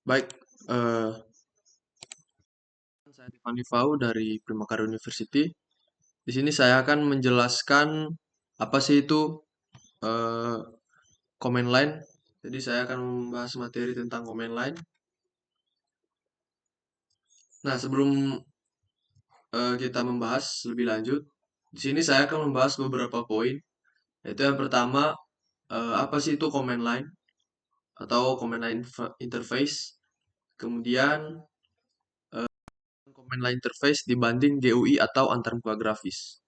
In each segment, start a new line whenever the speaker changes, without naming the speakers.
Baik, eh, saya Tiffany Fau dari Primakara University. Di sini saya akan menjelaskan apa sih itu eh, command line. Jadi saya akan membahas materi tentang command line. Nah, sebelum kita membahas lebih lanjut, di sini saya akan membahas beberapa poin. Yaitu yang pertama, apa sih itu command line atau command line interface. Kemudian command line interface dibanding GUI atau antarmuka grafis.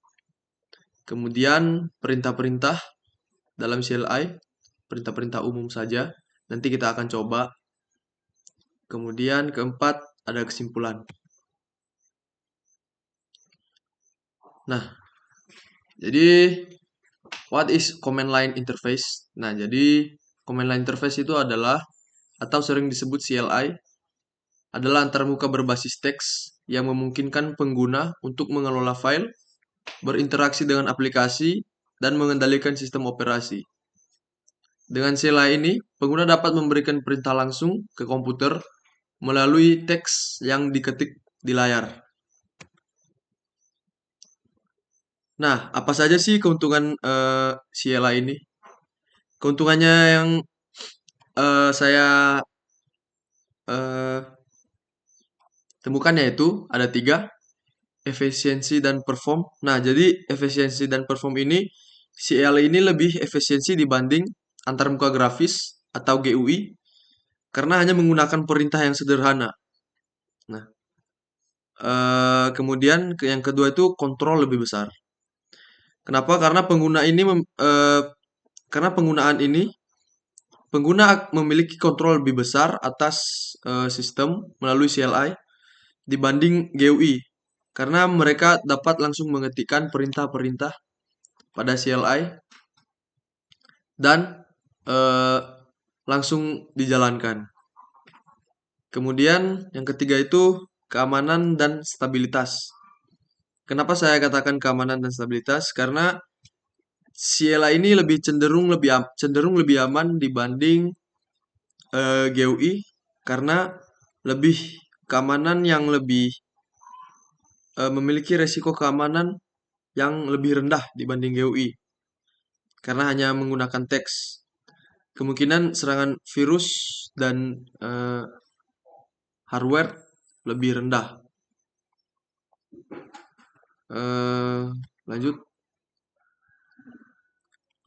Kemudian perintah-perintah dalam CLI, perintah-perintah umum saja. Nanti kita akan coba. Kemudian keempat, ada kesimpulan. Nah, jadi what is command line interface? Nah, jadi command line interface itu adalah atau sering disebut CLI adalah antarmuka berbasis teks yang memungkinkan pengguna untuk mengelola file, berinteraksi dengan aplikasi, dan mengendalikan sistem operasi. Dengan CLI ini, pengguna dapat memberikan perintah langsung ke komputer melalui teks yang diketik di layar. Nah, apa saja sih keuntungan CLI ini? Keuntungannya yang saya eh, temukan yaitu ada tiga, efisiensi dan perform. Nah, jadi efisiensi dan perform ini, CLI ini lebih efisiensi dibanding antarmuka grafis atau GUI karena hanya menggunakan perintah yang sederhana. Nah, kemudian yang kedua itu kontrol lebih besar. Kenapa? Karena penggunaan ini pengguna memiliki kontrol lebih besar atas sistem melalui CLI dibanding GUI karena mereka dapat langsung mengetikkan perintah-perintah pada CLI dan eh, langsung dijalankan. Kemudian yang ketiga itu keamanan dan stabilitas. Kenapa saya katakan keamanan dan stabilitas? Karena CLI ini cenderung lebih aman dibanding GUI karena lebih keamanan yang lebih memiliki resiko keamanan yang lebih rendah dibanding GUI karena hanya menggunakan teks. Kemungkinan serangan virus dan hardware lebih rendah. Lanjut.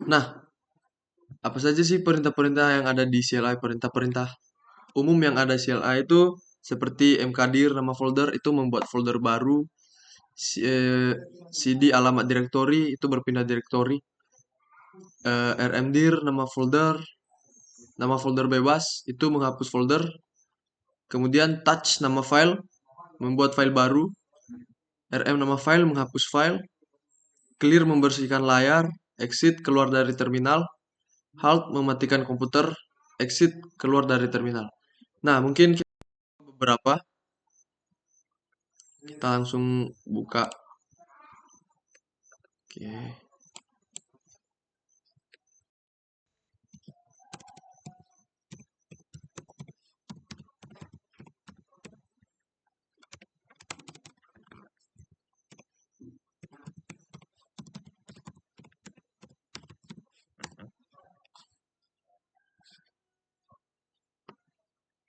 Nah, apa saja sih perintah-perintah yang ada di CLI? Perintah-perintah umum yang ada CLI itu seperti mkdir nama folder itu membuat folder baru, cd alamat direktori itu berpindah direktori, rmdir nama folder bebas itu menghapus folder, kemudian touch nama file membuat file baru, rm nama file menghapus file, clear membersihkan layar, exit keluar dari terminal, halt mematikan komputer, exit keluar dari terminal. Nah, mungkin kita beberapa kita langsung buka. Oke.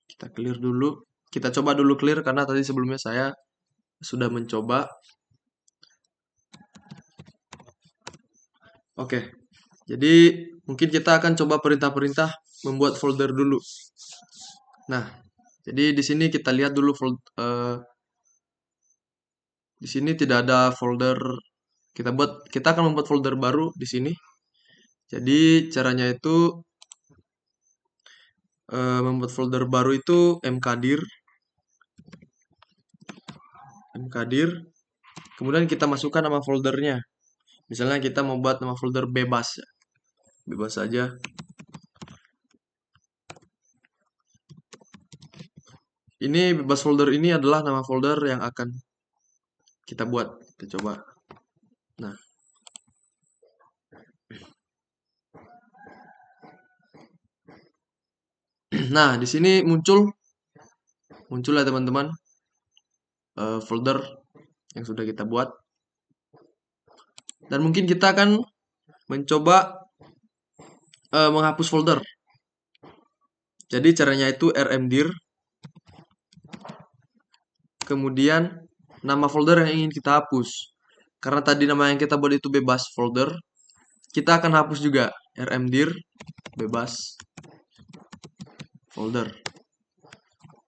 Kita clear dulu. Kita coba dulu clear karena tadi sebelumnya saya sudah mencoba. Oke. Jadi mungkin kita akan coba perintah-perintah membuat folder dulu. Nah, jadi di sini kita lihat dulu di sini tidak ada folder. Kita akan membuat folder baru di sini. Jadi caranya itu membuat folder baru itu mkdir. Kemudian kita masukkan nama foldernya. Misalnya kita membuat nama folder bebas, bebas saja. Ini bebas folder ini adalah nama folder yang akan kita buat. Kita coba. Nah, nah di sini muncul muncul ya teman-teman folder yang sudah kita buat. Dan mungkin kita akan mencoba menghapus folder. Jadi caranya itu rmdir, kemudian nama folder yang ingin kita hapus. Karena tadi nama yang kita buat itu bebas folder, kita akan hapus juga rmdir bebas folder.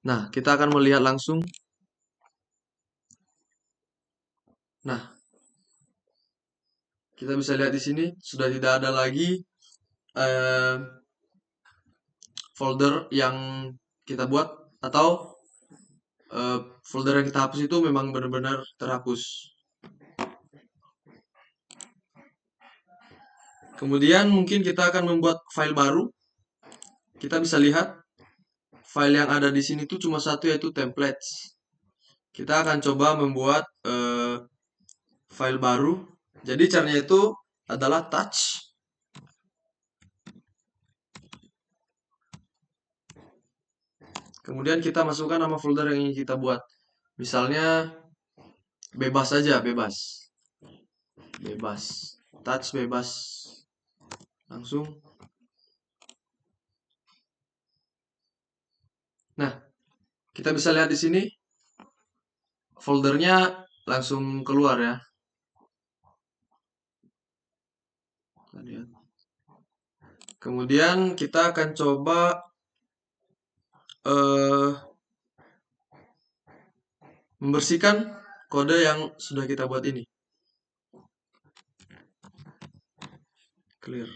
Nah, kita akan melihat langsung. Nah, kita bisa lihat di sini sudah tidak ada lagi folder yang kita buat, atau folder yang kita hapus itu memang benar-benar terhapus. Kemudian mungkin kita akan membuat file baru. Kita bisa lihat file yang ada di sini tuh cuma satu, yaitu templates. Kita akan coba membuat file baru. Jadi caranya itu adalah touch. Kemudian kita masukkan nama folder yang ingin kita buat. Misalnya bebas saja, bebas. Bebas. Touch bebas. Langsung. Nah, kita bisa lihat di sini foldernya langsung keluar ya. Kemudian kita akan coba membersihkan kode yang sudah kita buat ini. Clear.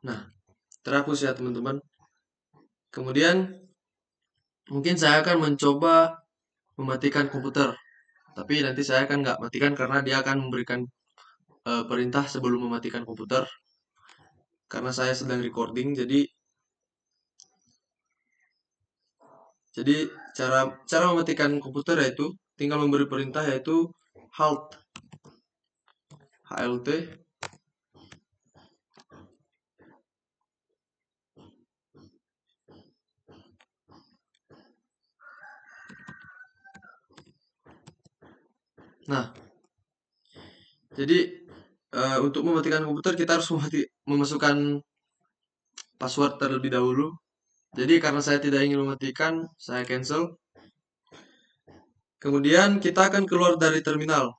Nah, terhapus ya teman-teman. Kemudian mungkin saya akan mencoba mematikan komputer. Tapi nanti saya akan nggak matikan karena dia akan memberikan perintah sebelum mematikan komputer. Karena saya sedang recording, jadi cara mematikan komputer yaitu tinggal memberi perintah, yaitu halt, HLT. Nah, jadi untuk mematikan komputer kita harus memasukkan password terlebih dahulu. Jadi karena saya tidak ingin mematikan, saya cancel. Kemudian kita akan keluar dari terminal.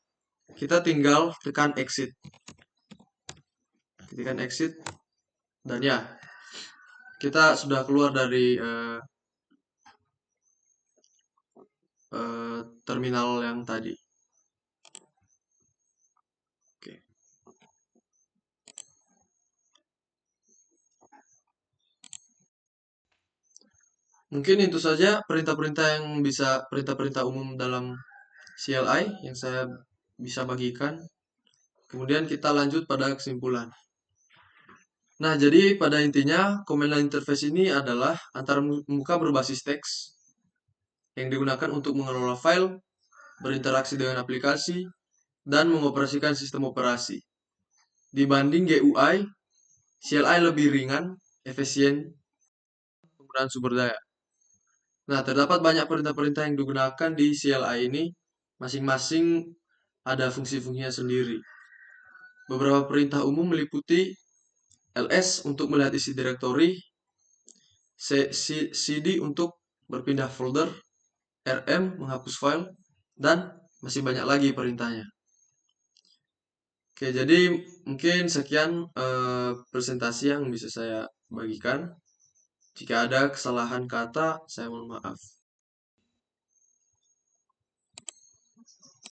Kita tinggal tekan exit. Tekan exit. Dan ya, kita sudah keluar dari terminal yang tadi. Oke. Mungkin itu saja perintah-perintah perintah-perintah umum dalam CLI yang saya bisa bagikan. Kemudian kita lanjut pada kesimpulan. Nah, jadi pada intinya command line interface ini adalah antara muka berbasis teks yang digunakan untuk mengelola file, berinteraksi dengan aplikasi, dan mengoperasikan sistem operasi. Dibanding GUI, CLI lebih ringan, efisien, penggunaan sumber daya. Nah, terdapat banyak perintah-perintah yang digunakan di CLI ini, masing-masing ada fungsi-fungsinya sendiri. Beberapa perintah umum meliputi ls untuk melihat isi direktori, cd untuk berpindah folder, rm menghapus file, dan masih banyak lagi perintahnya. Oke, jadi mungkin sekian presentasi yang bisa saya bagikan. Jika ada kesalahan kata, saya mohon maaf.